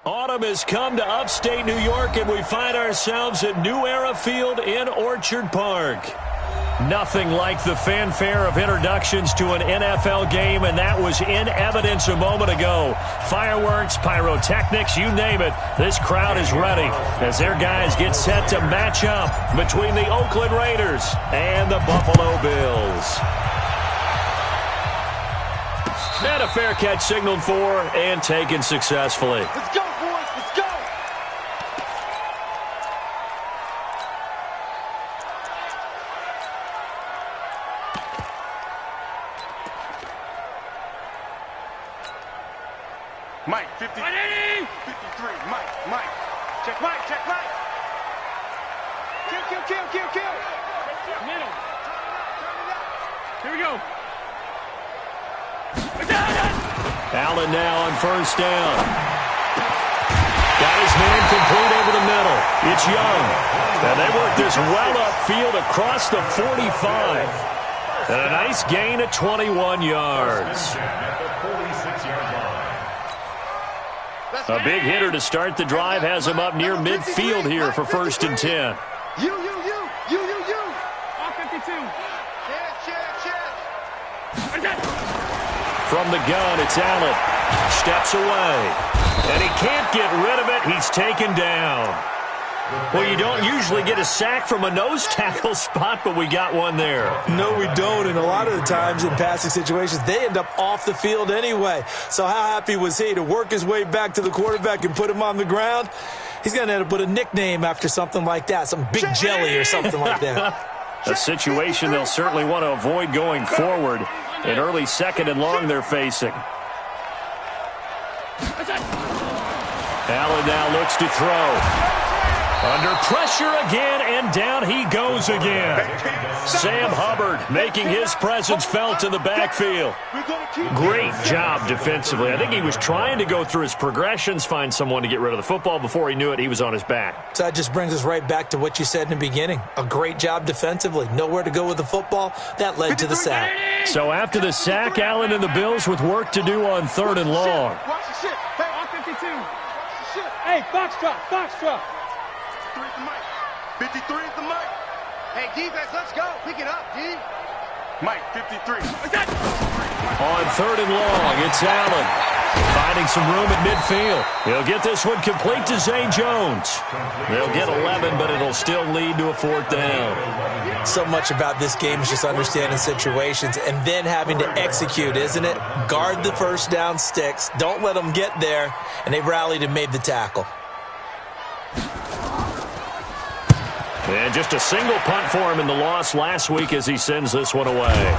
Autumn has come to upstate New York, and we find ourselves at New Era Field in Orchard Park. Nothing like the fanfare of introductions to an NFL game, and that was in evidence a moment ago. Fireworks, pyrotechnics, you name it. This crowd is ready as their guys get set to match up between the Oakland Raiders and the Buffalo Bills. And a fair catch signaled for and taken successfully. Let's go, boys. Let's go. Mike, 50. 53. Mike. Check Mike. Kill. Middle. Here we go. Allen now on first down. Got his man complete over the middle. It's Young. And they work this well upfield across the 45. And a nice gain of 21 yards. A big hitter to start the drive has him up near midfield here for 1st and 10. You. All 52. From the gun, it's Allen. Steps away. And he can't get rid of it. He's taken down. Well, you don't usually get a sack from a nose tackle spot, but we got one there. No, we don't. And a lot of the times in passing situations, they end up off the field anyway. So how happy was he to work his way back to the quarterback and put him on the ground? He's going to end up with a nickname after something like that, some Big Jelly or something like that. A situation they'll certainly want to avoid going forward. An early 2nd and long they're facing. Allen now looks to throw. Under pressure again, and down he goes again. Sam Hubbard making his presence felt in the backfield. Great job defensively. I think he was trying to go through his progressions, find someone to get rid of the football. Before he knew it, he was on his back. So that just brings us right back to what you said in the beginning. A great job defensively. Nowhere to go with the football. That led to the sack. So after the sack, Allen and the Bills with work to do on 3rd and long. Watch the shit. Hey, all 52. Hey, box drop. 53 is the Mike. Hey, defense, let's go. Pick it up, D. Mike, 53. On 3rd and long, it's Allen. Finding some room at midfield. He'll get this one complete to Zay Jones. They'll get 11, but it'll still lead to a 4th down. So much about this game is just understanding situations and then having to execute, isn't it? Guard the first down sticks. Don't let them get there. And they rallied and made the tackle. And just a single punt for him in the loss last week as he sends this one away.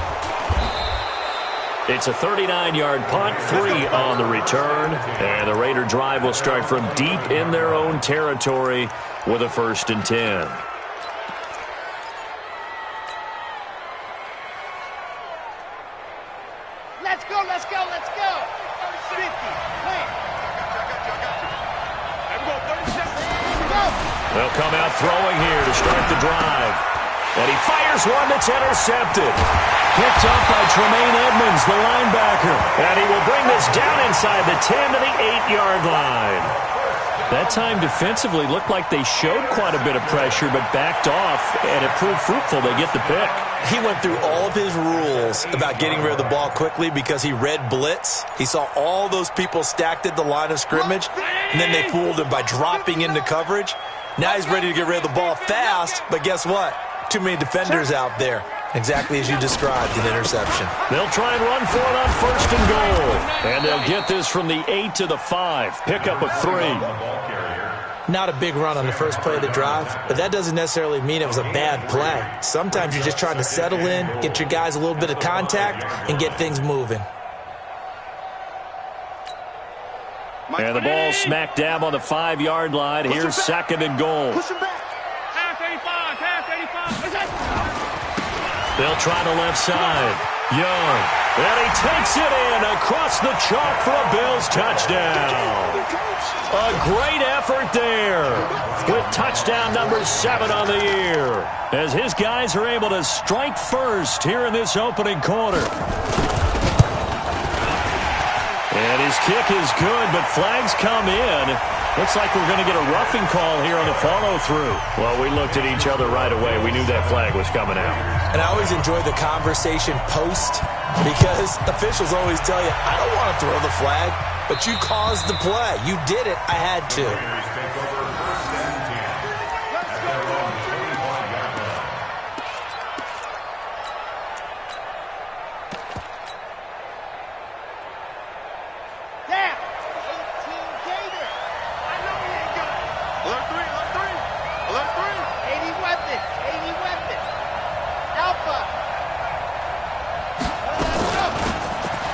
It's a 39-yard punt, 3 on the return. And the Raider drive will start from deep in their own territory with a 1st and 10. Let's go. 50. Hey. They'll come out throwing here to start the drive. And he fires one that's intercepted. Picked up by Tremaine Edmonds, the linebacker. And he will bring this down inside the 10 to the 8-yard line. That time defensively looked like they showed quite a bit of pressure but backed off, and it proved fruitful. They get the pick. He went through all of his rules about getting rid of the ball quickly because he read blitz. He saw all those people stacked at the line of scrimmage, and then they fooled him by dropping into coverage. Now he's ready to get rid of the ball fast, but guess what? Too many defenders out there. Exactly as you described, an interception. They'll try and run for it on 1st and goal. And they'll get this from the 8 to the 5. Pickup of 3. Not a big run on the first play of the drive, but that doesn't necessarily mean it was a bad play. Sometimes you're just trying to settle in, get your guys a little bit of contact, and get things moving. And the ball smack dab on the 5-yard line. Here's 2nd and goal. Push him back. Half 85. They'll try the left side. Young. And he takes it in across the chalk for a Bills touchdown. A great effort there with touchdown number 7 on the year as his guys are able to strike first here in this opening quarter. And his kick is good, but flags come in. Looks like we're going to get a roughing call here on the follow-through. Well, we looked at each other right away. We knew that flag was coming out. And I always enjoy the conversation post because officials always tell you, I don't want to throw the flag, but you caused the play. You did it. I had to.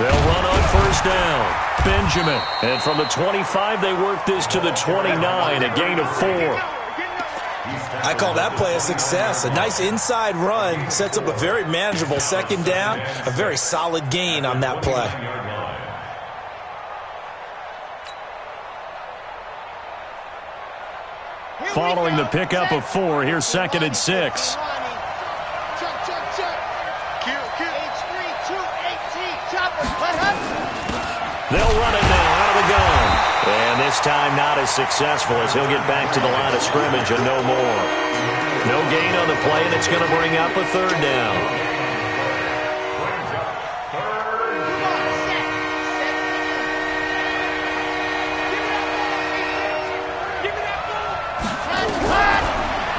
They'll run on first down. Benjamin. And from the 25, they work this to the 29, a gain of 4. I call that play a success. A nice inside run sets up a very manageable second down. A very solid gain on that play. Following the pickup of 4, here's 2nd and 6. They'll run it now out of the gun. And this time not as successful as he'll get back to the line of scrimmage and no more. No gain on the play, and it's going to bring up a 3rd down.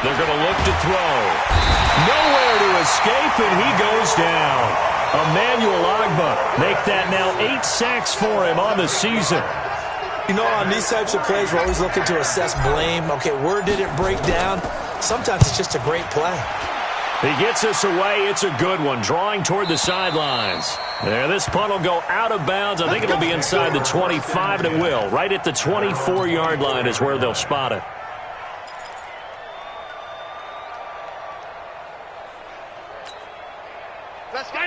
They're going to look to throw. Nowhere to escape, and he goes down. Emmanuel Agba make that now 8 sacks for him on the season. You know, on these types of plays, we're always looking to assess blame. Okay, where did it break down? Sometimes it's just a great play. He gets us away. It's a good one, drawing toward the sidelines. There, this punt will go out of bounds. I think it'll be inside the 25, and it will. Right at the 24-yard line is where they'll spot it.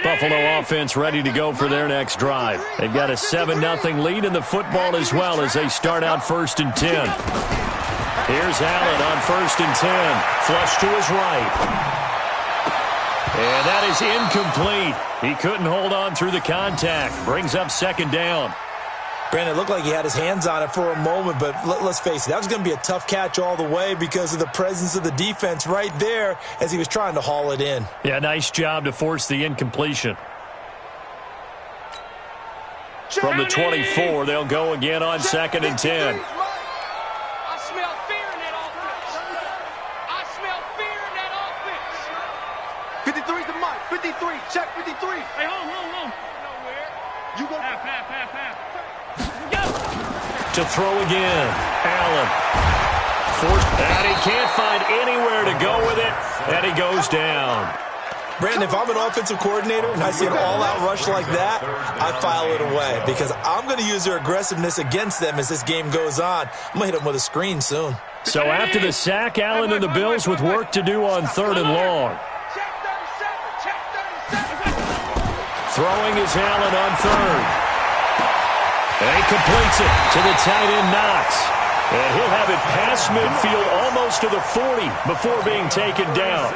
Buffalo offense ready to go for their next drive. They've got a 7-0 lead in the football as well as they start out 1st and 10. Here's Allen on 1st and 10. Flush to his right. And that is incomplete. He couldn't hold on through the contact. Brings up 2nd down. Brandon, it looked like he had his hands on it for a moment, but let's face it, that was going to be a tough catch all the way because of the presence of the defense right there as he was trying to haul it in. Yeah, nice job to force the incompletion. From the 24, they'll go again on 2nd and 10. I smell fear in that offense. I smell fear in that offense. 53's the mic. 53. Check 53. Hey, hold on. Nowhere. You go. Half. To throw again. Allen. Forced. And he can't find anywhere to go with it. And he goes down. Brandon, if I'm an offensive coordinator and I see an all-out rush like that, I file it away because I'm going to use their aggressiveness against them as this game goes on. I'm going to hit them with a screen soon. So after the sack, Allen and the Bills with work to do on 3rd and long. Throwing is Allen on 3rd. And he completes it to the tight end Knox. And he'll have it past midfield almost to the 40 before being taken down.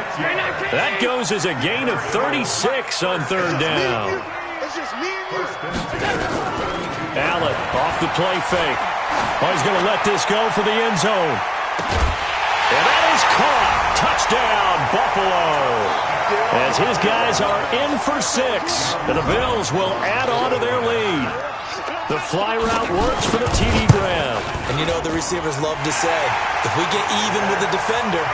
That goes as a gain of 36 on 3rd down. Allen off the play fake. Oh, he's going to let this go for the end zone. And that is caught. Touchdown, Buffalo. As his guys are in for 6. And the Bills will add on to their lead. The fly route works for the TD grab. And you know the receivers love to say, if we get even with the defender,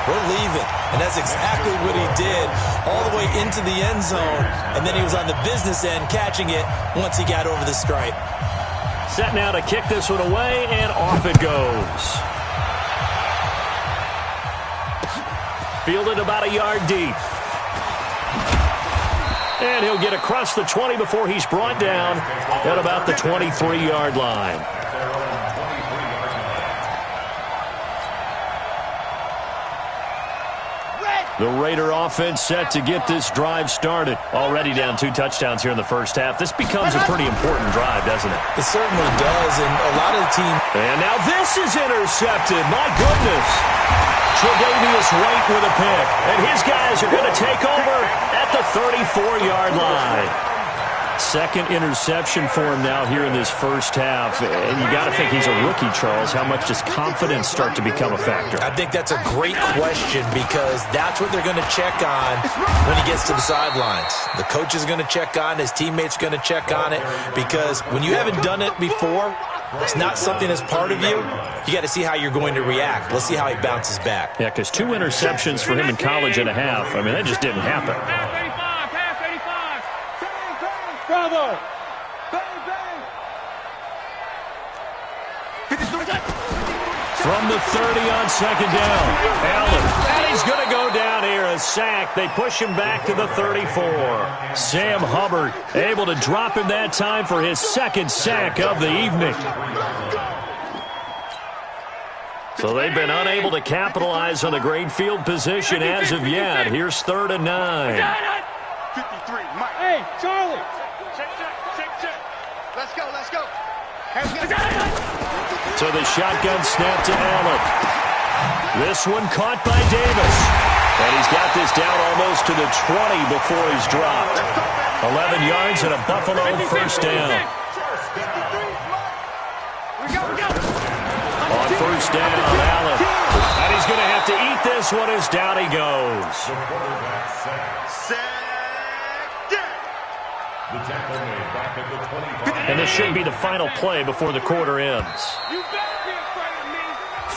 we're leaving. And that's exactly what he did all the way into the end zone. And then he was on the business end catching it once he got over the stripe. Set now to kick this one away, and off it goes. Fielded about a yard deep. And he'll get across the 20 before he's brought down at about the 23-yard line. The Raider offense set to get this drive started. Already down 2 touchdowns here in the first half. This becomes a pretty important drive, doesn't it? It certainly does, and a lot of the team... And now this is intercepted. My goodness. Tre'Davious White with a pick. And his guys are going to take over at the 34-yard line. Second interception for him now here in this first half. And you got to think he's a rookie, Charles. How much does confidence start to become a factor? I think that's a great question because that's what they're going to check on when he gets to the sidelines. The coach is going to check on, his teammates are going to check on it, because when you haven't done it before, it's not something that's part of you. You got to see how you're going to react. Let's see how he bounces back. Yeah, because 2 interceptions for him in college and a half. I mean, that just didn't happen. Bravo! From the 30 on second down, Allen. And he's going to go down here, a sack. They push him back to the 34. Sam Hubbard able to drop him that time for his second sack of the evening. So they've been unable to capitalize on a great field position as of yet. Here's 3rd and 9. 53, Mike. Hey, Charlie. Check. Let's go. So the shotgun snap to Allen. This one caught by Davis. And he's got this down almost to the 20 before he's dropped. 11 yards and a Buffalo first down. On first down, Allen. And he's going to have to eat this one as down he goes. And this should be the final play before the quarter ends.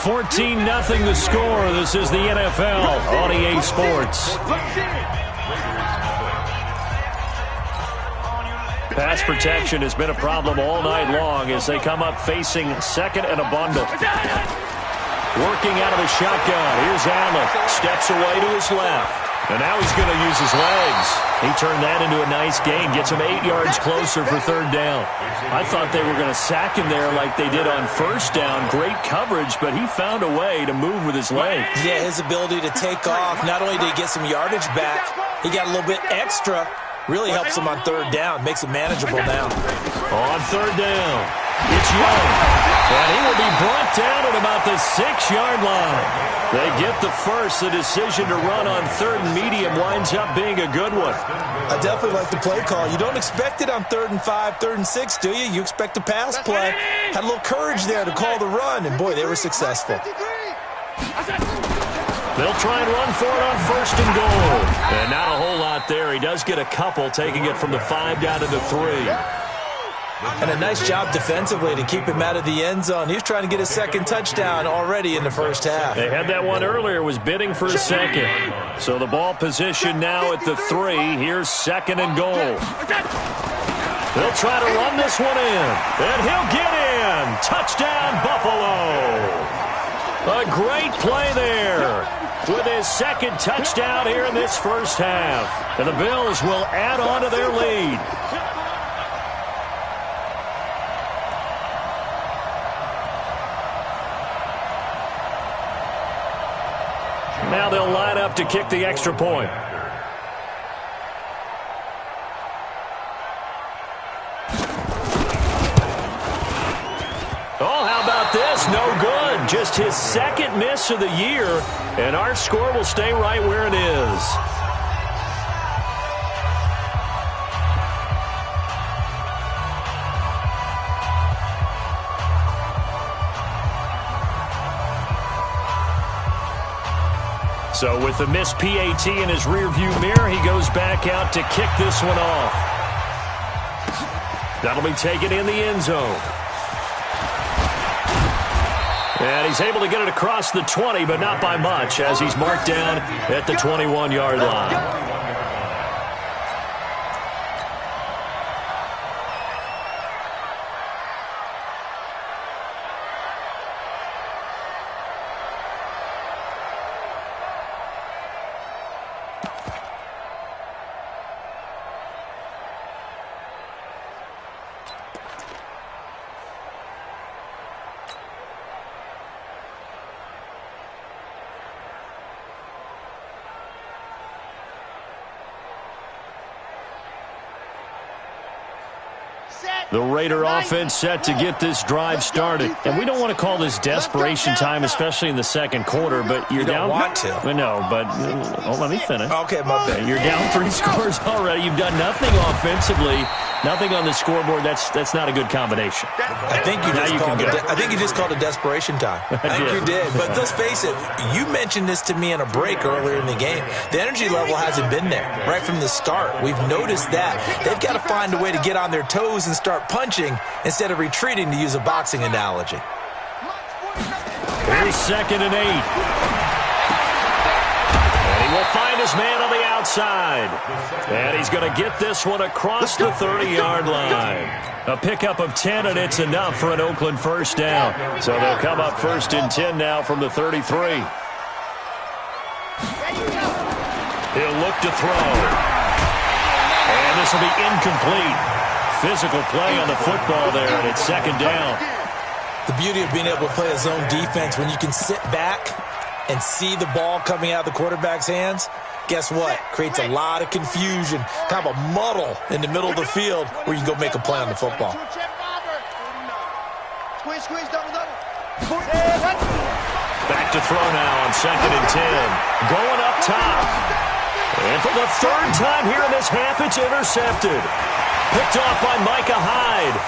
14-0 the score. This is the NFL on EA Sports. Pass protection has been a problem all night long as they come up facing second and a bundle. Working out of the shotgun. Here's Allen. Steps away to his left. And now he's going to use his legs. He turned that into a nice gain. Gets him 8 yards closer for 3rd down. I thought they were going to sack him there like they did on first down. Great coverage, but he found a way to move with his legs. Yeah, his ability to take off. Not only did he get some yardage back, he got a little bit extra. Really helps him on 3rd down. Makes it manageable now. On 3rd down, it's Young. And he will be brought down at about the 6-yard line. They get the first. The decision to run on 3rd and medium winds up being a good one. I definitely like the play call. You don't expect it on 3rd and 5, 3rd and 6, do you? You expect a pass play. Had a little courage there to call the run, and boy, they were successful. They'll try and run for it on 1st and goal. And not a whole lot there. He does get a couple, taking it from the 5 down to the 3. And a nice job defensively to keep him out of the end zone. He was trying to get his 2nd touchdown already in the first half. They had that one earlier, was bidding for a 2nd. So the ball position now at the 3. Here's 2nd and goal. They'll try to run this one in. And he'll get in. Touchdown, Buffalo. A great play there with his 2nd touchdown here in this first half. And the Bills will add on to their lead. Now they'll line up to kick the extra point. Oh, how about this? No good. Just his 2nd miss of the year, and our score will stay right where it is. So with the missed PAT in his rearview mirror, he goes back out to kick this one off. That'll be taken in the end zone. And he's able to get it across the 20, but not by much, as he's marked down at the 21-yard line. The Raider offense set to get this drive started. And we don't want to call this desperation time, especially in the second quarter, but you're down. You don't want to. I know, but let me finish. Okay, my bad. You're down 3 scores already. You've done nothing offensively, nothing on the scoreboard. That's not a good combination. I think you just called it desperation time. I think you did. But let's face it, you mentioned this to me in a break earlier in the game. The energy level hasn't been there right from the start. We've noticed that. They've got to find a way to get on their toes and start punching instead of retreating, to use a boxing analogy. Here's 2nd and 8. And he will find his man on the outside. And he's going to get this one across the 30-yard line. A pickup of 10, and it's enough for an Oakland first down. So they'll come up 1st and 10 now from the 33. He'll look to throw. And this will be incomplete. Physical play on the football there, and it's 2nd down. The beauty of being able to play a zone defense, when you can sit back and see the ball coming out of the quarterback's hands, guess what? Creates a lot of confusion, kind of a muddle in the middle of the field where you can go make a play on the football. Back to throw now on 2nd and 10. Going up top. And for the 3rd time here in this half, it's intercepted. Picked off by Micah Hyde.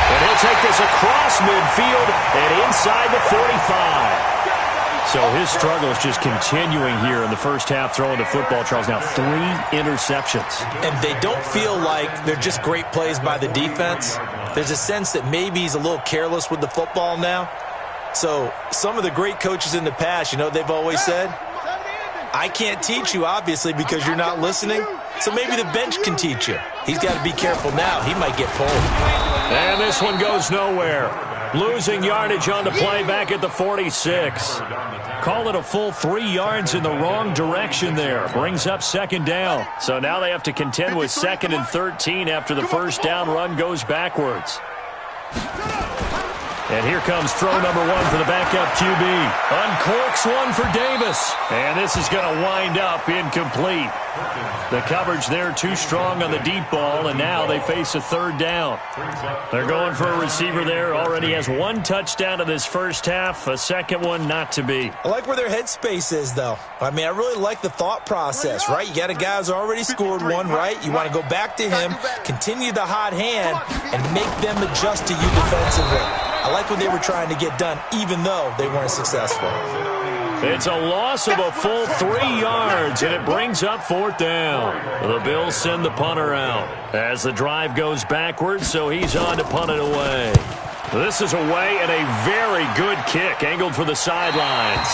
And he'll take this across midfield and inside the 45. So his struggle is just continuing here in the first half, throwing the football, Charles. Now 3 interceptions. And they don't feel like they're just great plays by the defense. There's a sense that maybe he's a little careless with the football now. So some of the great coaches in the past, they've always said, I can't teach you, obviously, because you're not listening. So maybe the bench can teach you. He's got to be careful now. He might get pulled. And this one goes nowhere. Losing yardage on the play back at the 46. Call it a full 3 yards in the wrong direction there. Brings up 2nd down. So now they have to contend with 2nd and 13 after the first down run goes backwards. And here comes throw number 1 for the backup QB. Uncorks one for Davis. And this is going to wind up incomplete. The coverage there too strong on the deep ball, and now they face a 3rd down. They're going for a receiver there. Already has 1 touchdown in this first half. A second one not to be. I like where their headspace is, though. I really like the thought process, right? You got a guy who's already scored 1, right? You want to go back to him, continue the hot hand, and make them adjust to you defensively. I like what they were trying to get done, even though they weren't successful. It's a loss of a full 3 yards, and it brings up 4th down. The Bills send the punter out as the drive goes backwards, so he's on to punt it away. This is away, and a very good kick angled for the sidelines.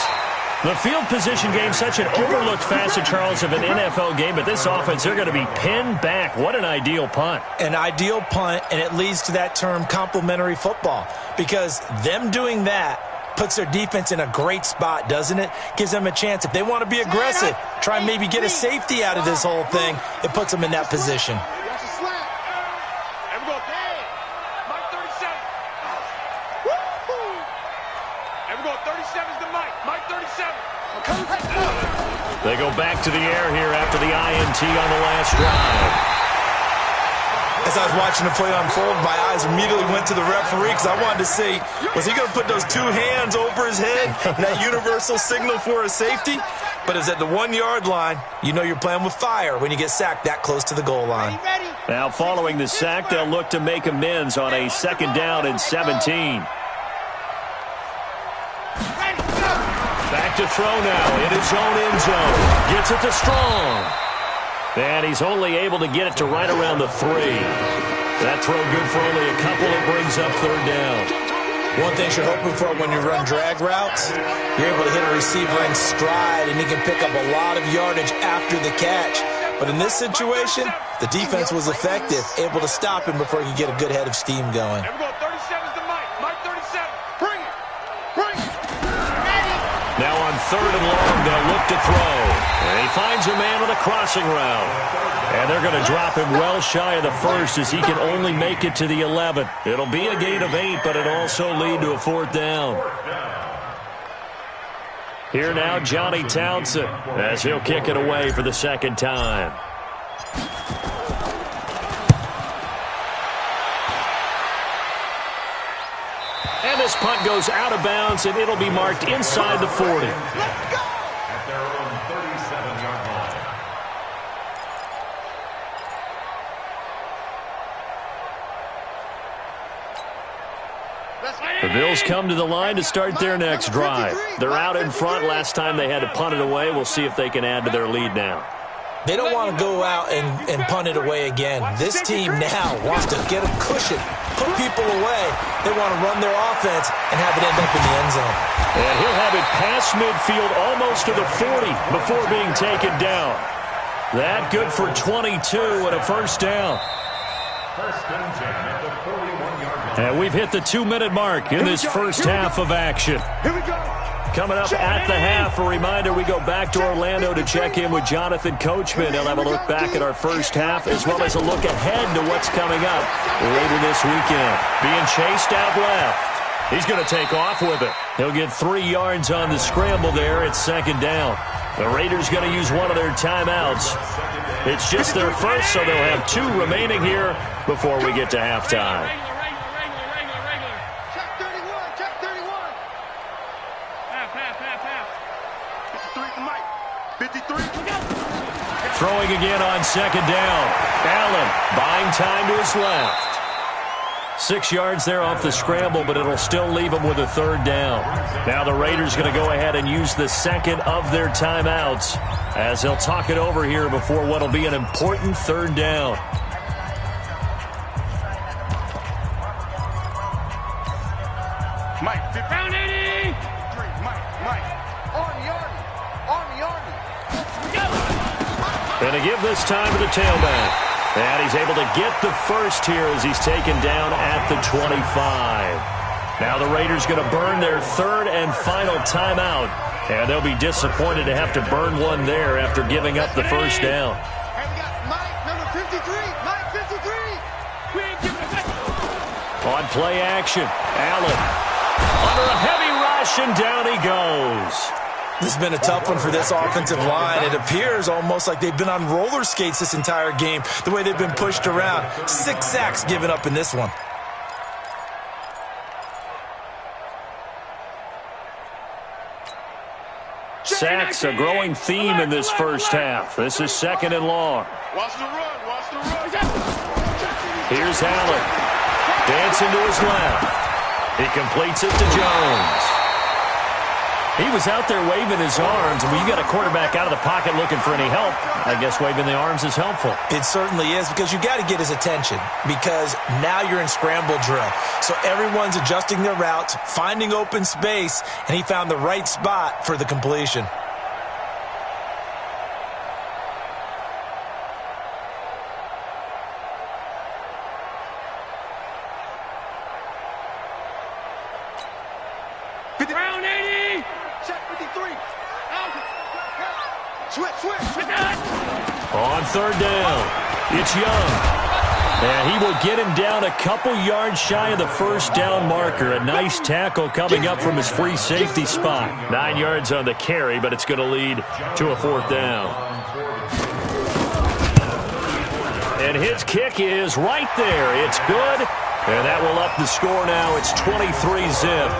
The field position game, such an overlooked facet, Charles, of an NFL game, but this offense, they're going to be pinned back. What an ideal punt. An ideal punt, and it leads to that term complementary football, because them doing that puts their defense in a great spot, doesn't it? Gives them a chance. If they want to be aggressive, try and maybe get a safety out of this whole thing, it puts them in that position. They go back to the air here after the INT on the last drive. As I was watching the play unfold, my eyes immediately went to the referee because I wanted to see, was he going to put those 2 hands over his head, that universal signal for a safety? But it's at the 1-yard line. You know you're playing with fire when you get sacked that close to the goal line. Now following the sack, they'll look to make amends on a 2nd down and 17. Back to throw now in his own end zone. Gets it to Strong. And he's only able to get it to right around the 3. That throw good for only a couple. It brings up 3rd down. One thing you're hoping for when you run drag routes, you're able to hit a receiver in stride, and he can pick up a lot of yardage after the catch. But in this situation, the defense was effective, able to stop him before he could get a good head of steam going. Now on 3rd and long, they'll look to throw. And he finds a man with a crossing route. And they're going to drop him well shy of the 1st as he can only make it to the 11. It'll be a gain of 8, but it'll also lead to a 4th down. Here now, Johnny Townsend, as he'll kick it away for the 2nd time. this punt goes out of bounds, and it'll be marked inside the 40. Let's go! At their own 37-yard line. The Bills come to the line to start their next drive. They're out in front. Last time they had to punt it away. We'll see if they can add to their lead now. They don't want to go out and punt it away again. This team now wants to get a cushion, put people away. They want to run their offense and have it end up in the end zone. And he'll have it past midfield almost to the 40 before being taken down. That good for 22 and a first down. First and 10 at the 41-yard line. And we've hit the 2-minute mark in this first half of action. Here we go. Coming up at the half, a reminder, we go back to Orlando to check in with Jonathan Coachman. He'll have a look back at our first half as well as a look ahead to what's coming up later this weekend. Being chased out left. He's going to take off with it. He'll get 3 yards on the scramble there. It's second down. The Raiders going to use one of their timeouts. It's just their first, so they'll have 2 remaining here before we get to halftime. Check 31, check 31. Half. 53 to Mike. 53. Throwing again on second down. Allen buying time to his left. 6 yards there off the scramble, but it'll still leave them with a third down. Now the Raiders going to go ahead and use the second of their timeouts as they'll talk it over here before what will be an important third down. Mike, 50. Round 80. Mike. Army. And to give this time to the tailback. And he's able to get the first here as he's taken down at the 25. Now the Raiders going to burn their third and final timeout. And they'll be disappointed to have to burn one there after giving up the first down. And we got Mike, number 53. Mike, 53. We ain't giving it back. On play action, Allen under a heavy rush, and down he goes. This has been a tough one for this offensive line. It appears almost like they've been on roller skates this entire game, the way they've been pushed around. 6 sacks given up in this one. Sacks, a growing theme in this first half. This is second and long. Watch the run. Here's Allen. Dancing to his left. He completes it to Jones. He was out there waving his arms, and when you got a quarterback out of the pocket looking for any help, I guess waving the arms is helpful. It certainly is, because you got to get his attention, because now you're in scramble drill. So everyone's adjusting their routes, finding open space, and he found the right spot for the completion. Round 80. Check 53. Switch. On third down, it's Young. And he will get him down a couple yards shy of the first down marker. A nice tackle coming up from his free safety spot. 9 yards on the carry, but it's going to lead to a fourth down. And his kick is right there. It's good. And that will up the score now. It's 23-zip.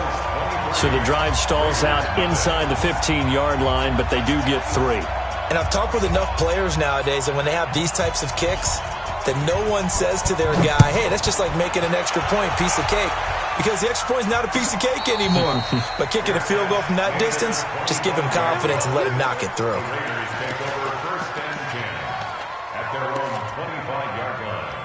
So the drive stalls out inside the 15-yard line, but they do get 3. And I've talked with enough players nowadays, and when they have these types of kicks, that no one says to their guy, hey, that's just like making an extra point, piece of cake. Because the extra point is not a piece of cake anymore. But kicking a field goal from that distance, just give him confidence and let him knock it through. Take over first and 10 at their own 25-yard line.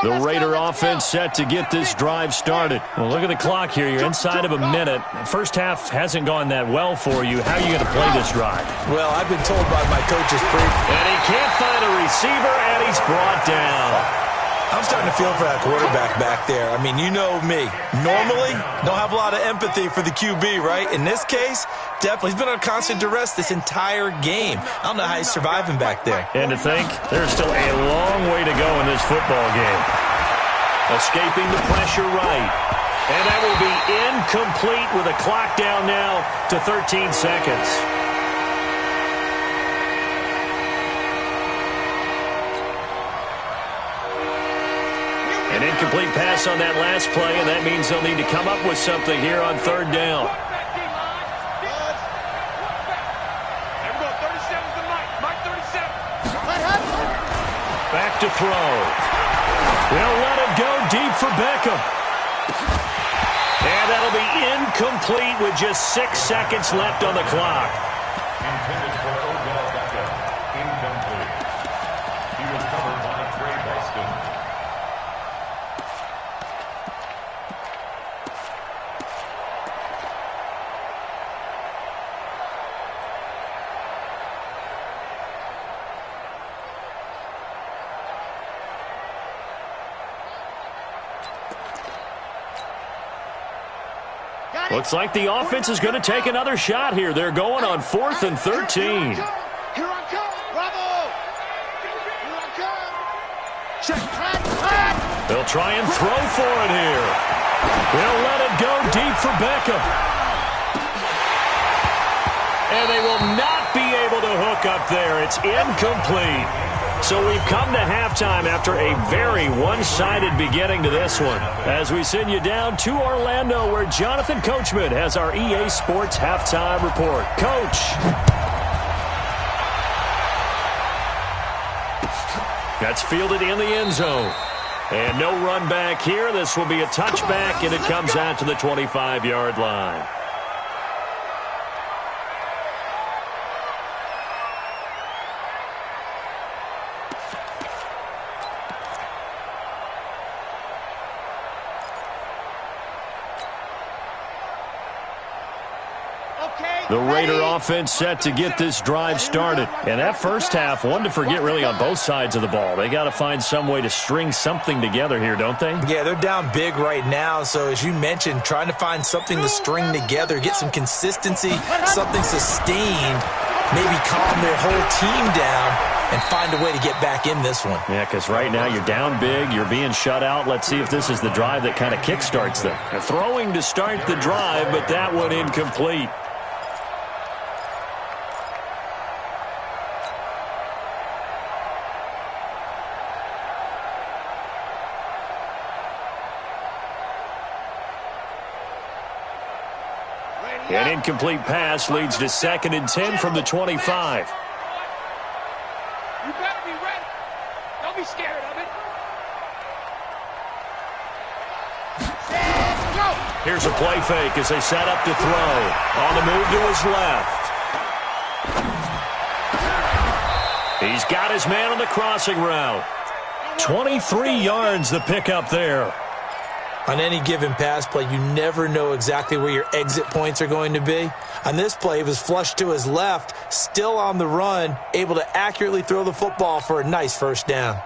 The Raider offense set to get this drive started. Well, look at the clock here. You're inside of a minute. First half hasn't gone that well for you. How are you going to play this drive? Well, I've been told by my coach's brief. And he can't find a receiver, and he's brought down. I'm starting to feel for that quarterback back there. I mean, you know me. Normally, don't have a lot of empathy for the QB, right? In this case, definitely. He's been under constant duress this entire game. I don't know how he's surviving back there. And to think, there's still a long way to go in this football game. Escaping the pressure right. And that will be incomplete with a clock down now to 13 seconds. An incomplete pass on that last play, and that means they'll need to come up with something here on third down. Back to throw. They'll let it go deep for Beckham. And that'll be incomplete with just 6 seconds left on the clock. Intended for Odell Beckham. Incomplete. He was covered by Trey Boston. Looks like the offense is going to take another shot here. They're going on 4th and 13. Here I come. Bravo. Here I come. Check. They'll try and throw for it here. They'll let it go deep for Beckham. And they will not be able to hook up there. It's incomplete. So we've come to halftime after a very one-sided beginning to this one. As we send you down to Orlando, where Jonathan Coachman has our EA Sports Halftime Report. Coach. That's fielded in the end zone. And no run back here. This will be a touchback, and it comes out to the 25-yard line. The Raider offense set to get this drive started. And that first half, one to forget really on both sides of the ball. They got to find some way to string something together here, don't they? Yeah, they're down big right now. So as you mentioned, trying to find something to string together, get some consistency, something sustained, maybe calm their whole team down and find a way to get back in this one. Yeah, because right now you're down big, you're being shut out. Let's see if this is the drive that kind of kickstarts them. They're throwing to start the drive, but that one incomplete. An incomplete pass leads to 2nd and 10 from the 25. You better be ready. Don't be scared of it. Go. Here's a play fake as they set up to throw. On the move to his left. He's got his man on the crossing route. 23 yards the pickup there. On any given pass play, you never know exactly where your exit points are going to be. On this play, it was flushed to his left, still on the run, able to accurately throw the football for a nice first down.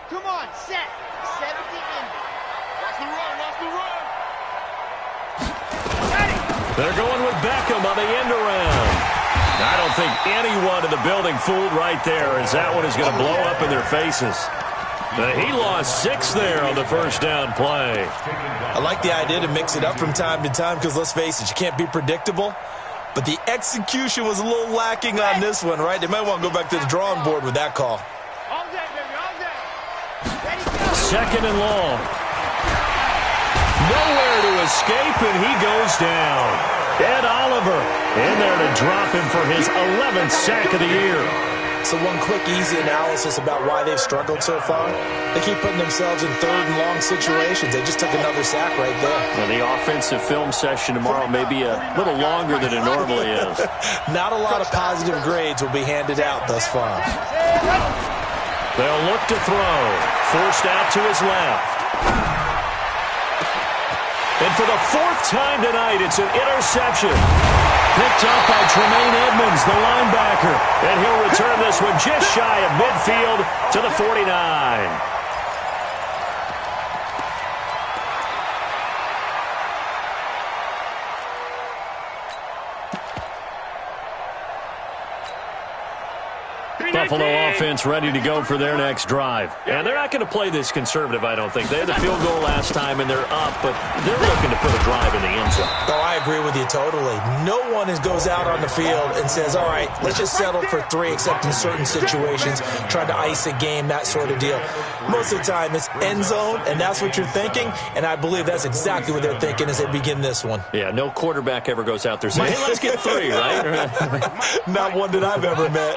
Come on, set. Set at the end. Watch the run. Watch the run. They're going with Beckham on the end around. I don't think anyone in the building fooled right there, as that one is going to blow up in their faces. He lost 6 there on the first down play. I like the idea to mix it up from time to time because, let's face it, you can't be predictable. But the execution was a little lacking on this one, right? They might want to go back to the drawing board with that call. All day, baby, all day. Ready, go. 2nd and long. Nowhere to escape, and he goes down. Ed Oliver in there to drop him for his 11th sack of the year. So one quick, easy analysis about why they've struggled so far. They keep putting themselves in 3rd and long situations. They just took another sack right there. Well, the offensive film session tomorrow may be a little longer than it normally is. Not a lot of positive grades will be handed out thus far. They'll look to throw. Forced out to his left. And for the 4th time tonight, it's an interception. Picked up by Tremaine Edmonds, the linebacker. And he'll return this one just shy of midfield to the 49. Buffalo offense ready to go for their next drive. And they're not going to play this conservative, I don't think. They had the field goal last time, and they're up, but they're looking to put a drive in the end zone. Oh, I agree with you totally. No one goes out on the field and says, all right, let's just settle for 3, except in certain situations, trying to ice a game, that sort of deal. Most of the time, it's end zone, and that's what you're thinking, and I believe that's exactly what they're thinking as they begin this one. Yeah, no quarterback ever goes out there saying, hey, let's get 3, right? Not one that I've ever met.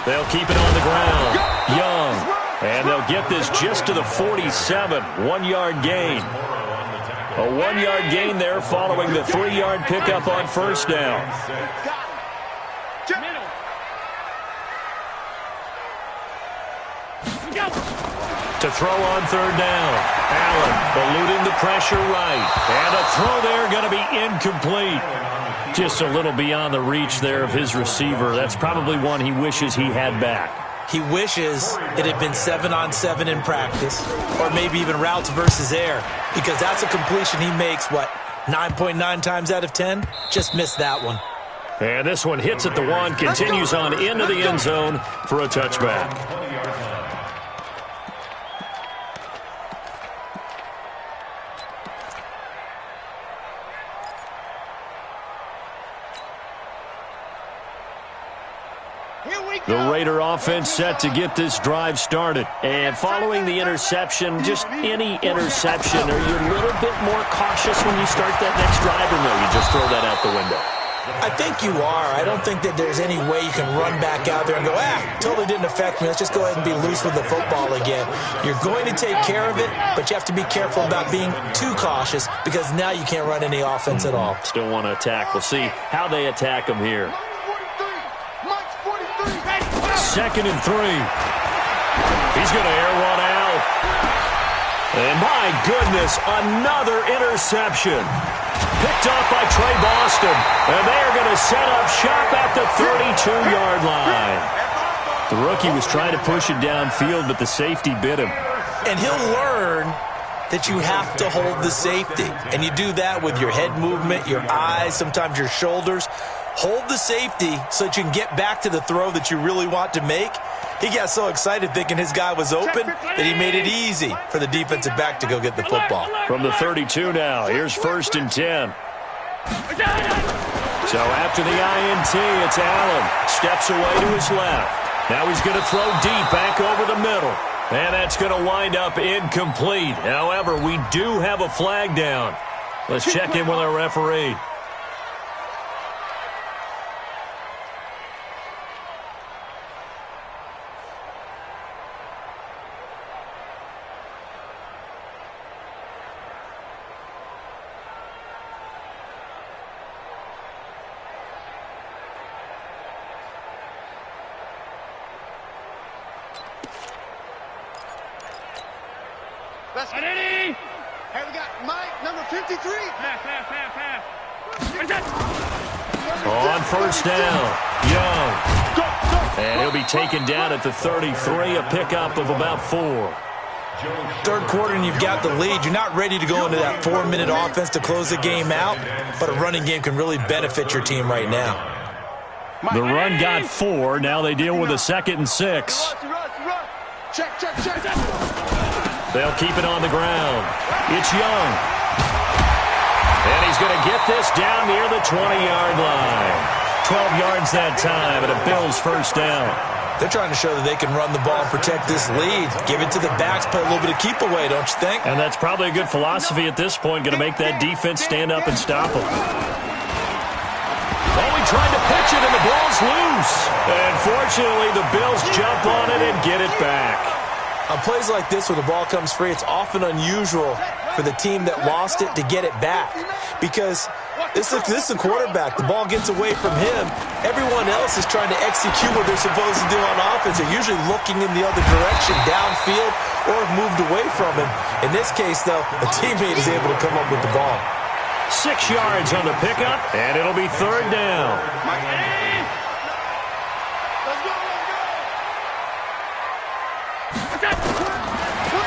They'll keep it on the ground. Young. And they'll get this just to the 47. 1-yard gain. A 1-yard gain there following the 3-yard pickup on first down. To throw on third down. Allen eluding the pressure right. And a throw there going to be incomplete. Just a little beyond the reach there of his receiver. That's probably one he wishes he had back. He wishes it had been 7-on-7 in practice, or maybe even routes versus air, because that's a completion he makes, 9.9 times out of 10? Just missed that one. And this one hits at the 1, continues on into the end zone for a touchback. The Raider offense set to get this drive started. And following the interception, just any interception, are you a little bit more cautious when you start that next drive, or no, you just throw that out the window? I think you are. I don't think that there's any way you can run back out there and go, totally didn't affect me. Let's just go ahead and be loose with the football again. You're going to take care of it, but you have to be careful about being too cautious, because now you can't run any offense at all. Still want to attack. We'll see how they attack him here. 2nd and 3. He's going to air one out. And my goodness, another interception. Picked off by Trey Boston. And they are going to set up shop at the 32-yard line. The rookie was trying to push it downfield, but the safety bit him. And he'll learn that you have to hold the safety. And you do that with your head movement, your eyes, sometimes your shoulders. Hold the safety so that you can get back to the throw that you really want to make. He got so excited thinking his guy was open that he made it easy for the defensive back to go get the football. From the 32 now, here's 1st and 10. So after the INT, it's Allen. Steps away to his left. Now he's going to throw deep back over the middle. And that's going to wind up incomplete. However, we do have a flag down. Let's check in with our referee. Hey, we got Mike, number 53. On first down, Young. And he'll be taken down at the 33, a pickup of about 4. Third quarter and you've got the lead. You're not ready to go into that 4-minute offense to close the game out, but a running game can really benefit your team right now. The run got 4. Now they deal with a 2nd and 6. Check. They'll keep it on the ground. It's Young. And he's going to get this down near the 20-yard line. 12 yards that time, and a Bills first down. They're trying to show that they can run the ball and protect this lead. Give it to the backs, play a little bit of keep away, don't you think? And that's probably a good philosophy at this point, going to make that defense stand up and stop them. Oh, he tried to pitch it, and the ball's loose. And fortunately, the Bills jump on it and get it back. On plays like this where the ball comes free, it's often unusual for the team that lost it to get it back. Because this is a quarterback. The ball gets away from him. Everyone else is trying to execute what they're supposed to do on offense. They're usually looking in the other direction, downfield, or have moved away from him. In this case, though, a teammate is able to come up with the ball. 6 yards on the pickup, and it'll be third down.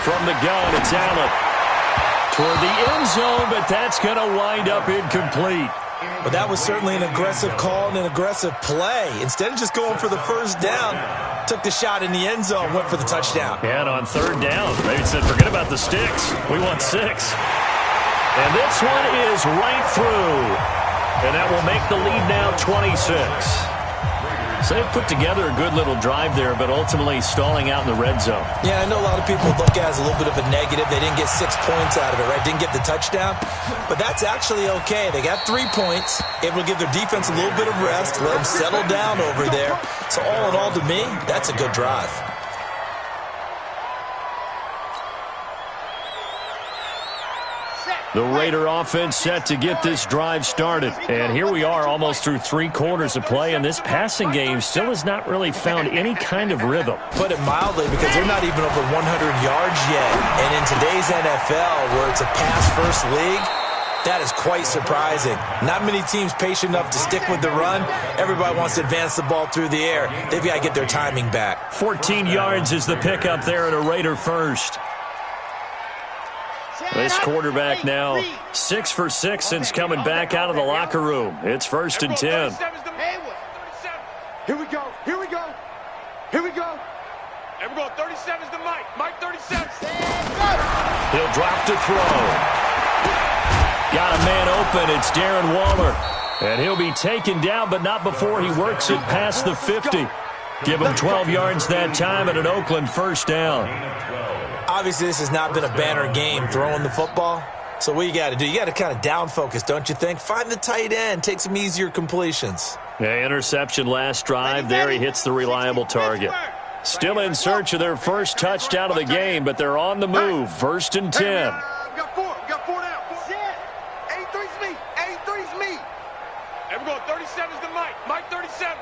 From the gun, it's Allen. Toward the end zone, but that's going to wind up incomplete. But that was certainly an aggressive call and an aggressive play. Instead of just going for the first down, took the shot in the end zone, went for the touchdown. Yeah, and on third down, they said, forget about the sticks. We want 6. And this one is right through. And that will make the lead now 26. So they put together a good little drive there, but ultimately stalling out in the red zone. Yeah, I know a lot of people look at it as a little bit of a negative. They didn't get 6 points out of it, right? Didn't get the touchdown. But that's actually okay. They got 3 points. It will give their defense a little bit of rest, let them settle down over there. So all in all, to me, that's a good drive. The Raider offense set to get this drive started. And here we are almost through 3 quarters of play, and this passing game still has not really found any kind of rhythm. Put it mildly, because they're not even over 100 yards yet. And in today's NFL, where it's a pass-first league, that is quite surprising. Not many teams patient enough to stick with the run. Everybody wants to advance the ball through the air. They've got to get their timing back. 14 yards is the pickup there at a Raider first. This quarterback now 6 for 6 since coming back out of the locker room. It's 1st and 10. Here we go. Here we go. Here we go. Here we go. 37's the Mike. Mike 37. He'll drop to throw. Got a man open. It's Darren Waller. And he'll be taken down, but not before he works it past the 50. Give him 12 yards that time at an Oakland first down. Obviously, this has not been a banner game throwing the football. So what you got to do, you got to kind of down focus, don't you think? Find the tight end, take some easier completions. Yeah, interception last drive. There he hits the reliable target. Still in search of their first touchdown of the game, but they're on the move. 1st and 10. Got 4 now. 83's me. 83's me. Here we go. 37's the Mike. Mike 37.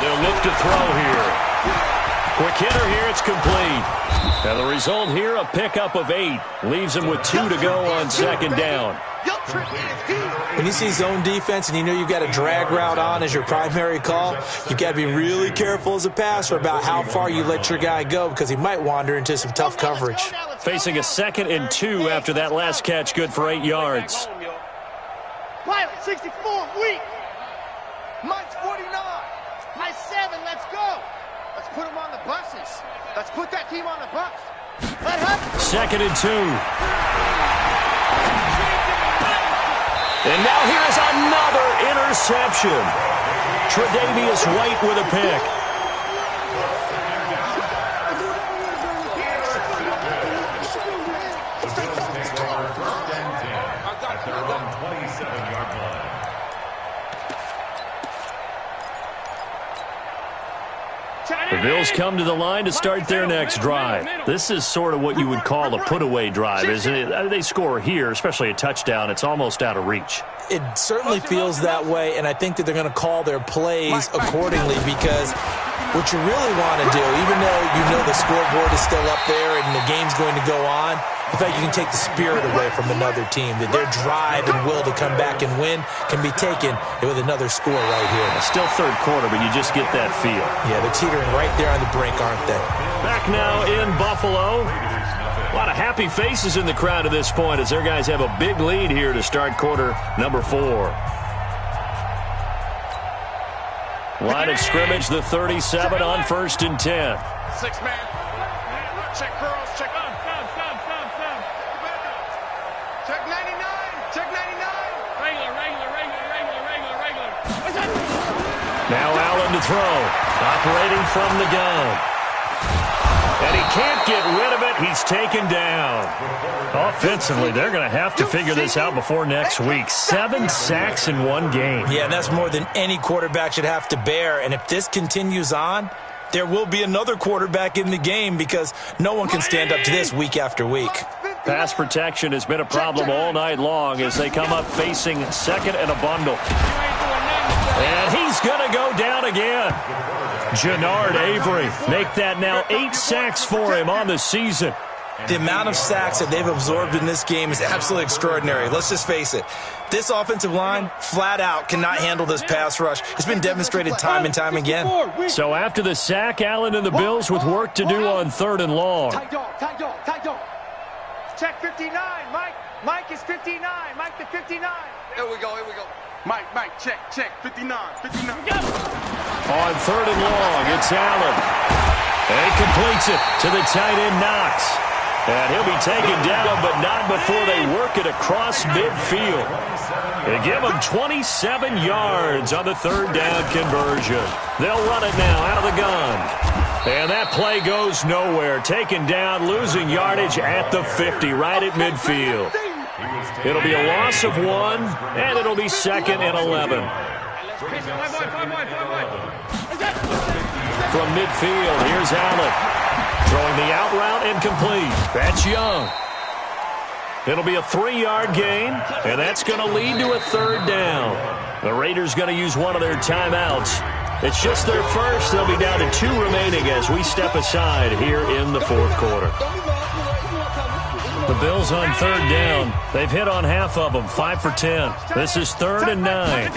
They'll look to throw here. Quick hitter here, it's complete. And the result here, a pickup of 8. Leaves him with 2 to go on 2nd down. When you see zone defense and you know you've got a drag route on as your primary call, you've got to be really careful as a passer about how far you let your guy go, because he might wander into some tough coverage. Facing a 2nd and 2 after that last catch, good for 8 yards. Pilot 64, weak. Mike's 49. My 7, let's go. Let's put them on the buses. Let's put that team on the bus. Let happen. 2nd and 2. And now here's another interception. Tre'Davious White with a pick. At their own 27-yard line. The Bills come to the line to start their next drive. This is sort of what you would call a put-away drive, isn't it? They score here, especially a touchdown. It's almost out of reach. It certainly feels that way, and I think that they're going to call their plays accordingly, because what you really want to do, even though you know the scoreboard is still up there and the game's going to go on, in fact, you can take the spirit away from another team, that their drive and will to come back and win can be taken with another score right here. Still 3rd quarter, but you just get that feel. Yeah, they're teetering right there on the brink, aren't they? Back now in Buffalo. A lot of happy faces in the crowd at this point as their guys have a big lead here to start quarter number 4. Line of scrimmage, the 37 on 1st and 10. 6-man. Check girls. Check on. Check 99. Check 99. Regular. Now Allen to throw. Operating from the gun. And he can't get rid of it. He's taken down. Offensively, they're going to have to figure this out before next week. 7 sacks in one game. Yeah, and that's more than any quarterback should have to bear. And if this continues on, there will be another quarterback in the game, because no one can stand up to this week after week. Pass protection has been a problem all night long as they come up facing 2nd and a bundle. And he's going to go down again. Jannard Avery make that now 8 sacks for him on the season. The amount of sacks that they've absorbed in this game is absolutely extraordinary. Let's just face it. This offensive line, flat out, cannot handle this pass rush. It's been demonstrated time and time again. So after the sack, Allen and the Bills with work to do on 3rd and long. Tight dog. Check 59, Mike. Mike is 59. Mike the 59. Here we go. Mike, check. 59. On third and long, it's Allen. And he completes it to the tight end, Knox. And he'll be taken down, but not before they work it across midfield. They give him 27 yards on the third down conversion. They'll run it now out of the gun. And that play goes nowhere. Taken down, losing yardage at the 50, right at midfield. It'll be a loss of 1, and it'll be 2nd and 11. From midfield, here's Allen. Throwing the out route incomplete. That's Young. It'll be a 3-yard gain, and that's going to lead to a third down. The Raiders going to use one of their timeouts. It's just their first. They'll be down to 2 remaining as we step aside here in the fourth quarter. The Bills on third down. They've hit on half of them, 5 for 10. This is 3rd and 9.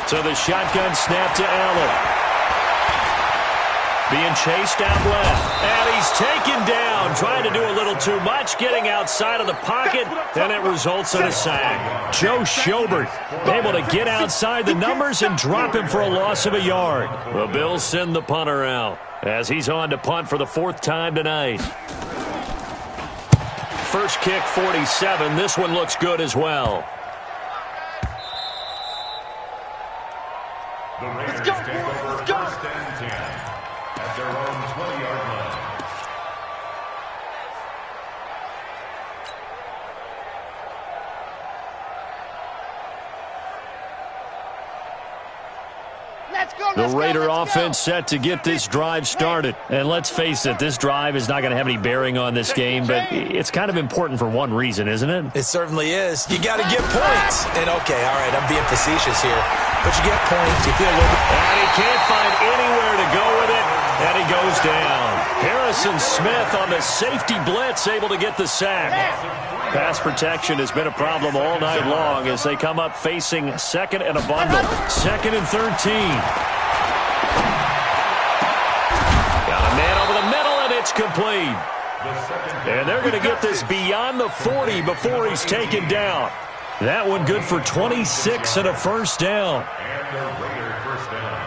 So the shotgun snap to Allen. Being chased out left. And he's taken down. Trying to do a little too much. Getting outside of the pocket. And it results in a sack. Joe Schobert able to get outside the numbers and drop him for a loss of a yard. The Bills send the punter out as he's on to punt for the 4th time tonight. First kick, 47. This one looks good as well. The Raiders take over 1st and 10 at their own 20-yard line. The Raider offense set to get this drive started. And let's face it, this drive is not going to have any bearing on this game, but it's kind of important for one reason, isn't it? It certainly is. You got to get points. And, okay, all right, I'm being facetious here. But you get points. You feel a little bit. And he can't find anywhere to go with it, and he goes down. Harrison Smith on the safety blitz, able to get the sack. Pass protection has been a problem all night long as they come up facing 2nd and a bundle. 2nd and 13. Got a man over the middle, and it's complete. And they're going to get this beyond the 40 before he's taken down. That one good for 26 and a first down. And the Raider first down.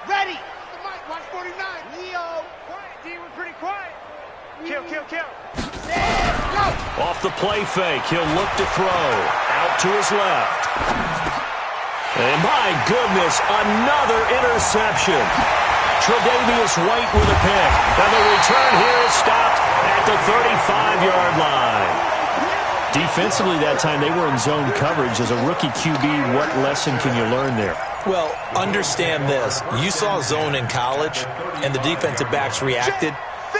Ready. Watch 49. Leo. Quiet, D. We're pretty quiet. Kill. Go. Off the play fake, he'll look to throw. Out to his left. And my goodness, another interception. Tre'Davious White with a pick. And the return here is stopped at the 35-yard line. Defensively that time, they were in zone coverage. As a rookie QB, what lesson can you learn there? Well, understand this. You saw zone in college, and the defensive backs reacted,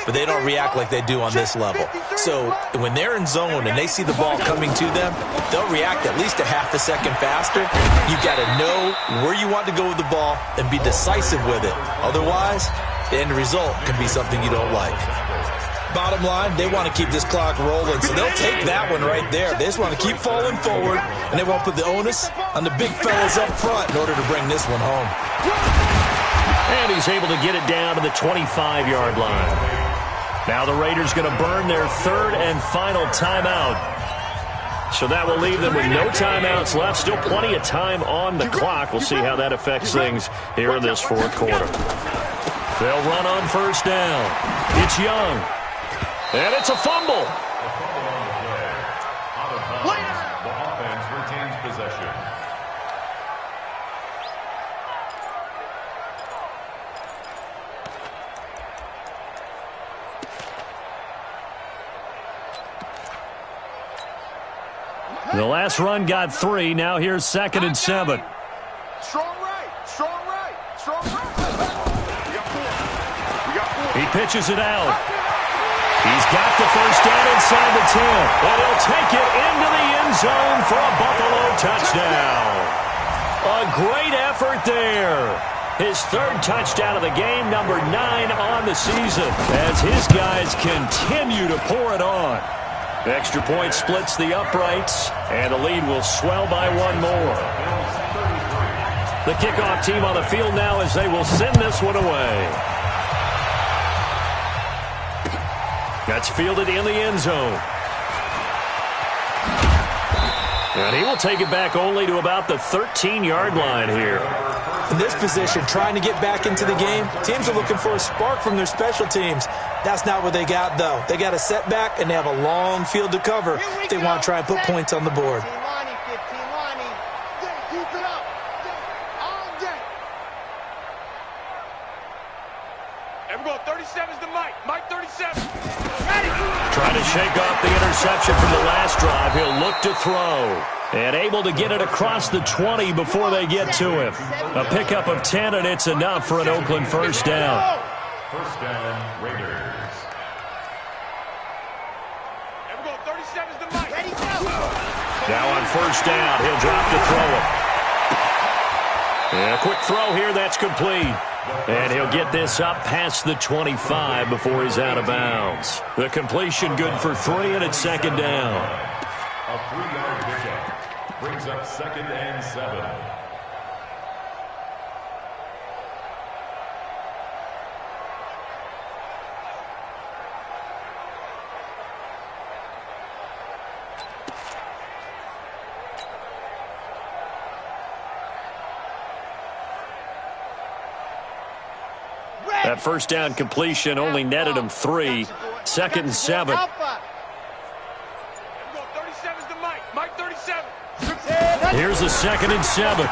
but they don't react like they do on this level. So when they're in zone and they see the ball coming to them, they'll react at least a half a second faster. You've got to know where you want to go with the ball and be decisive with it. Otherwise, the end result can be something you don't like. Bottom line, they want to keep this clock rolling, so they'll take that one right there. They just want to keep falling forward, and they won't put the onus on the big fellas up front in order to bring this one home. And he's able to get it down to the 25-yard line. Now the Raiders going to burn their 3rd and final timeout. So that will leave them with no timeouts left. Still plenty of time on the clock. We'll see how that affects things here in this 4th quarter. They'll run on first down. It's Young. And it's a fumble. A fumble on the play. Out of bounds. The offense retains possession. The last run got 3. Now here's 2nd and 7. Strong right. He pitches it out. He's got the first down inside the 10. And he'll take it into the end zone for a Buffalo touchdown. A great effort there. His 3rd touchdown of the game, number 9 on the season, as his guys continue to pour it on. Extra point splits the uprights, and the lead will swell by 1 more. The kickoff team on the field now as they will send this one away. That's fielded in the end zone. And he will take it back only to about the 13-yard line here. In this position, trying to get back into the game, teams are looking for a spark from their special teams. That's not what they got, though. They got a setback, and they have a long field to cover if they want to try and put points on the board. Everyone, 37's the Mike. Mike 37. Trying to shake off the interception from the last drive. He'll look to throw. And able to get it across the 20 before they get to him. A pickup of 10, and it's enough for an Oakland first down. First down, Raiders. Everyone, 37's the Mike. Now on first down, he'll drop to throw it. And a quick throw here, that's complete. And he'll get this up past the 25 before he's out of bounds. The completion good for 3, and it's second down. A 3-yard pickup brings up 2nd and 7. That first down completion only netted him 3. 2nd and 7. 37's the Mike. Mike 37. Here's a 2nd and 7.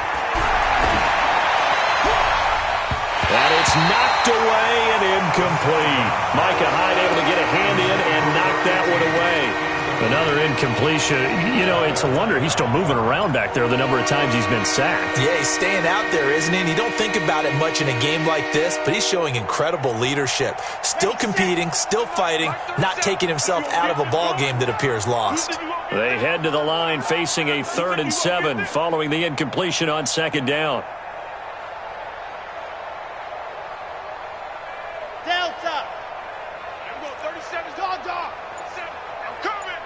And it's knocked away and incomplete. Micah Hyde able to get a hand in and knock that one away. Another incompletion. You know, it's a wonder he's still moving around back there the number of times he's been sacked. Yeah, he's staying out there, isn't he? And you don't think about it much in a game like this, but he's showing incredible leadership. Still competing, still fighting, not taking himself out of a ball game that appears lost. They head to the line facing a 3rd and 7 following the incompletion on 2nd down. Delta. Everyone, 37's dog. I'm coming.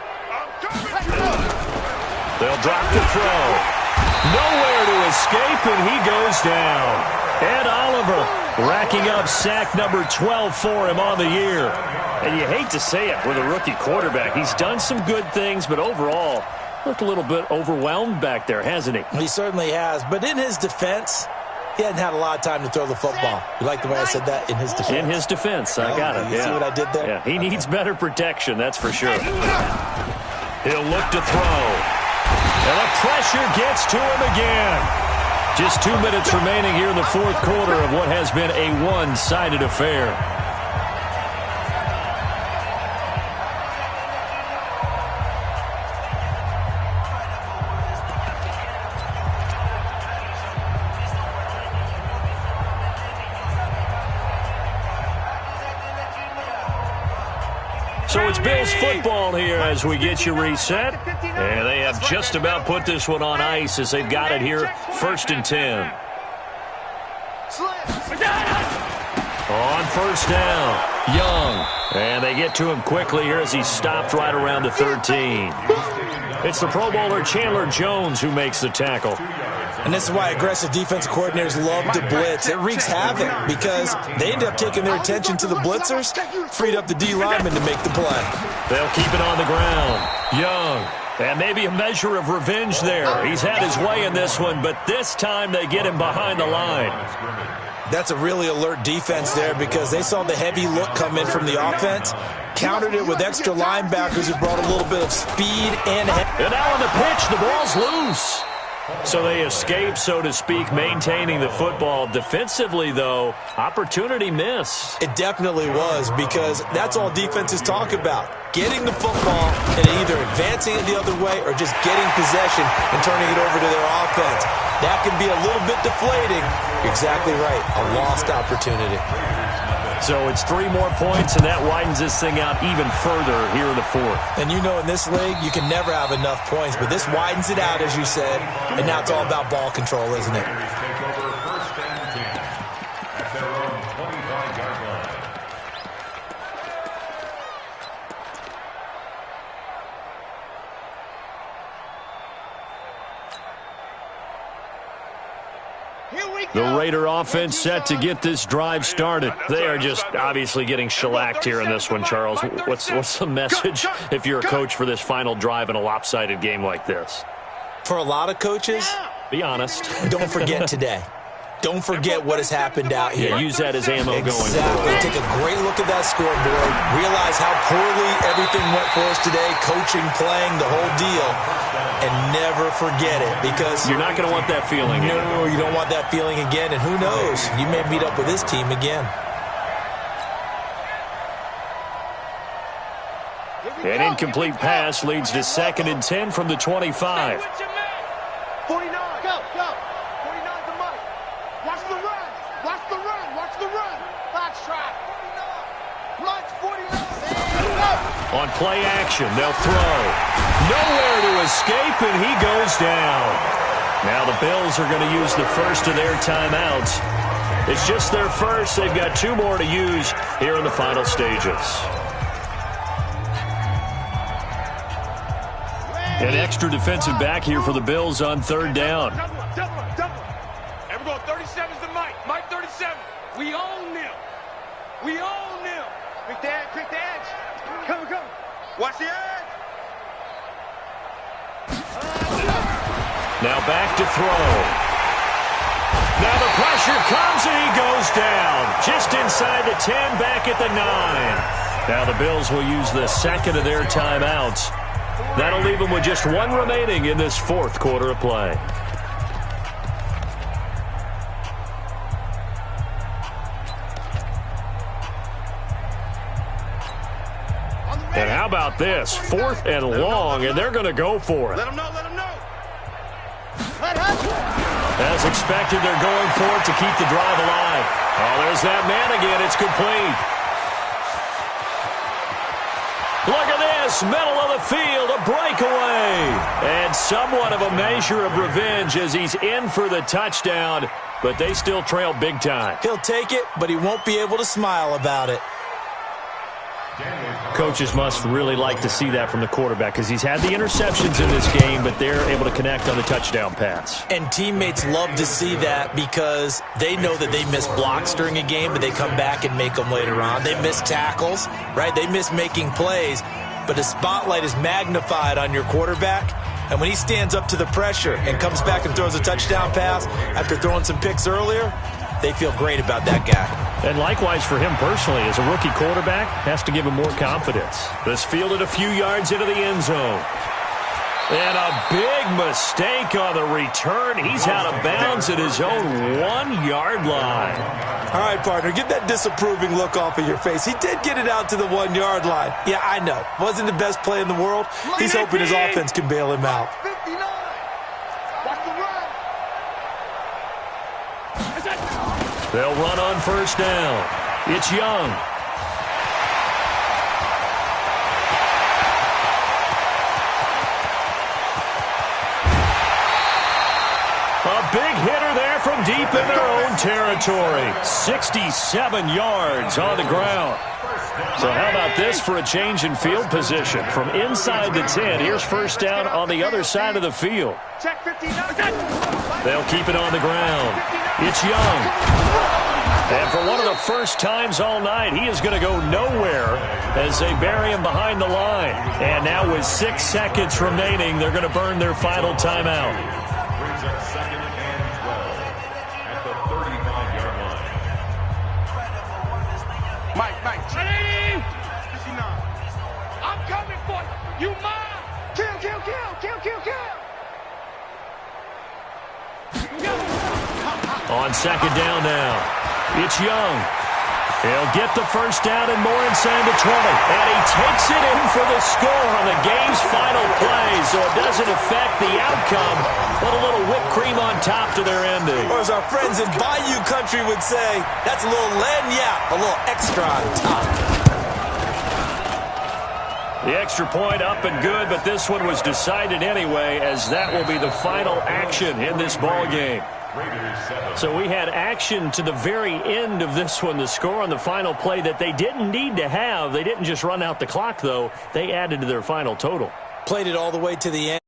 They'll drop to throw. Nowhere to escape, and he goes down. Ed Oliver racking up sack number 12 for him on the year. And you hate to say it with a rookie quarterback. He's done some good things, but overall, looked a little bit overwhelmed back there, hasn't he? He certainly has. But in his defense, he hadn't had a lot of time to throw the football. You like the way I said that? In his defense. In his defense, I got it. You see what I did there? Yeah, he needs better protection, that's for sure. He'll look to throw. And the pressure gets to him again. Just 2 minutes remaining here in the 4th quarter of what has been a one-sided affair. So it's Bills football here as we get you reset. And they have just about put this one on ice as they've got it here, 1st and 10. On first down, Young. And they get to him quickly here as he stopped right around the 13. It's the Pro Bowler Chandler Jones who makes the tackle. And this is why aggressive defensive coordinators love to blitz. It wreaks havoc because they end up taking their attention to the blitzers, freed up the D lineman to make the play. They'll keep it on the ground. Young. And maybe a measure of revenge there. He's had his way in this one, but this time they get him behind the line. That's a really alert defense there because they saw the heavy look come in from the offense, countered it with extra linebackers who brought a little bit of speed and now on the pitch, the ball's loose. So they escape, so to speak, maintaining the football. Defensively, though, opportunity miss. It definitely was because that's all defenses talk about. Getting the football and either advancing it the other way or just getting possession and turning it over to their offense. That can be a little bit deflating. You're exactly right. A lost opportunity. So it's 3 more points, and that widens this thing out even further here in the 4th. And you know in this league, you can never have enough points, but this widens it out, as you said, and now it's all about ball control, isn't it? Take over 1st and 10 at their own 25-yard line. The Raider offense set to get this drive started. They are just obviously getting shellacked here in this one, Charles. What's the message if you're a coach for this final drive in a lopsided game like this? For a lot of coaches, be honest. Don't forget today. Don't forget what has happened out here. Yeah, use that as ammo going forward. Exactly. Take a great look at that scoreboard. Realize how poorly everything went for us today. Coaching, playing, the whole deal. And never forget it, because you're not going to want that feeling again. No, you don't want that feeling again. And who knows? You may meet up with this team again. An incomplete pass leads to 2nd and 10 from the 25. 49. Go. 49's the mic. Watch the run. Watch the run. Watch the run. Box track. Mike's 49. On play action, they'll throw. Nowhere to escape, and he goes down. Now the Bills are going to use the first of their timeouts. It's just their first. They've got 2 more to use here in the final stages. An extra defensive back here for the Bills on 3rd down. Double. And we're going 37's the Mike. Mike 37. We own them. We own them. Quick the edge. Come. Watch the edge. Now back to throw. Now the pressure comes and he goes down. Just inside the 10, back at the 9. Now the Bills will use the 2nd of their timeouts. That'll leave them with just 1 remaining in this 4th quarter of play. And how about this? 4th and long, and they're going to go for it. Let them know. As expected, they're going for it to keep the drive alive. Oh, there's that man again. It's complete. Look at this, middle of the field, a breakaway. And somewhat of a measure of revenge as he's in for the touchdown, but they still trail big time. He'll take it, but he won't be able to smile about it. Coaches must really like to see that from the quarterback because he's had the interceptions in this game, but they're able to connect on the touchdown pass. And teammates love to see that because they know that they miss blocks during a game, but they come back and make them later on. They miss tackles, right? They miss making plays, but the spotlight is magnified on your quarterback. And when he stands up to the pressure and comes back and throws a touchdown pass after throwing some picks earlier, they feel great about that guy. And likewise for him personally, as a rookie quarterback, has to give him more confidence. This fielded a few yards into the end zone. And a big mistake on the return. He's out of bounds at his own 1-yard line. All right, partner, get that disapproving look off of your face. He did get it out to the 1-yard line. Yeah, I know. Wasn't the best play in the world. He's hoping his offense can bail him out. 59. Watch the run. They'll run on 1st down. It's Young. A big hitter there from deep in their own territory. 67 yards on the ground. So how about this for a change in field position? From inside the 10, here's 1st down on the other side of the field. Check 59. They'll keep it on the ground. It's Young. And for one of the first times all night, he is going to go nowhere as they bury him behind the line. And now with 6 seconds remaining, they're going to burn their final timeout. Brings up 2nd and 12 at the 35-yard line. Mike. 59. I'm coming for you. You mine. Kill. On 2nd down now, it's Young. He'll get the 1st down and more inside the 20. And he takes it in for the score on the game's final play, so it doesn't affect the outcome, but a little whipped cream on top to their ending. Or as our friends in Bayou Country would say, that's a little lagniappe, a little extra on top. The extra point up and good, but this one was decided anyway, as that will be the final action in this ball game. So we had action to the very end of this one, the score on the final play that they didn't need to have. They didn't just run out the clock, though. They added to their final total. Played it all the way to the end.